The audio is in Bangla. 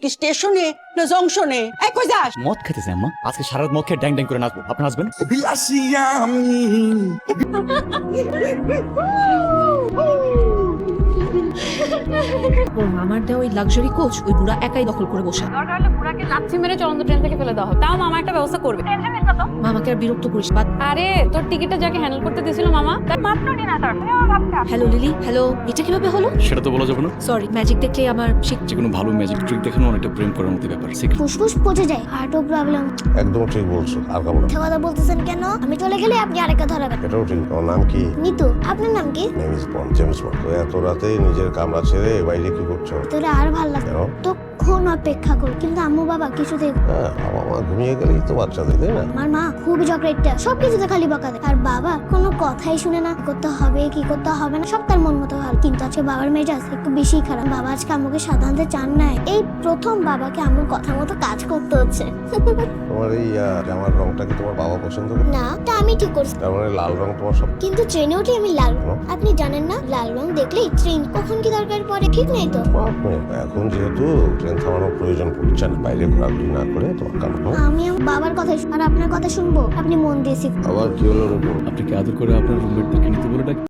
কি স্টেশনে না জংশনে? এই কই যাস? মদ খেতেছে আম্মা, আজকে সারা রাত মদ খেয়ে ড্যাং ড্যাং করে নাচবো। আপনি নাচবেন? ওর মামার দেওয়া ওই লাক্সারি কোচ ওই বুড়া একাই দখল করে বসে। দরকার হলে বুড়াকে লাথি মেরে চলন্ত ট্রেন থেকে ফেলে দেওয়া হবে, তাও মামা একটা ব্যবস্থা করবে। মামাকে আর বিরক্ত করিস বাদ। আরে তোর টিকিটটা যাকে হ্যান্ডেল করতে দিয়েছিল মামা, তার মাত্র ডিনার। Hello lily, hello. এটা কিভাবে হলো? সেটা তো বলা যাবে না। সরি, ম্যাজিক দেখলে আমার যে কোনো ভালো ম্যাজিক ট্রিক দেখানো অনেকটা প্রেম করার মতো ব্যাপার। ফুসফুস পচে যায়, হার্টও প্রবলেম। একদম ঠিক বলছো। আর কামড় মিথ্যা কথা বলতেছেন কেন? আমি চলে গেলে আপনি আরেকটা ধরাবেন। এটাও ঠিক। তোমার নাম কি? নিতু। আপনার নাম কি? Name is bond, James bond. তো এত রাতে নিজের কামরা ছেড়ে বাইরে কি করছো? তোরা আর ভাল লাগে কেন? তখন অপেক্ষা করি, কিন্তু আম্মু বাবা কিছুতেই। হ্যাঁ, বাবা মা ঘুমিয়ে গেলেই তো বাচ্চাদের, তাই না? আমার মা খুবই চকলেটটা, সবকিছুতে খালি বকা দেয়। আর বাবা কোনো কথাই শুনে না, কি করতে হবে কি করতে হবে না সব তার মন মতো ভালো। কিন্তু আজকে বাবার মেজাজ একটু বেশি খারাপ। বাবা আজকে আম্মুকে সাধারণত চান নাই। এই প্রথম বাবাকে আম্মুর কথা মতো কাজ করতে হচ্ছে। তোমার এই জামার রংটা কি তোমার বাবা পছন্দ করে? না, তা আমি ঠিক করছি। তার মানে লাল রং তোমার সব। কিন্তু ট্রেনে উঠে আমি লাল। আপনি জানেন না, লাল রং দেখলেই ট্রেন কখন কি দরকার পড়ে ঠিক নেই তো। এখন যেহেতু ট্রেন থামানোর প্রয়োজন পড়ছে না, বাইরে ঘোরাঘুরি না করে তোমার কাম। আমি আমার বাবার কথা আর আপনার কথা শুনবো। আপনি মন দিয়ে শিখুন। আবার কি হলো? আপনি কি আদর করে আপনার রুমমেটদেরকে নিতে বলে ডাক?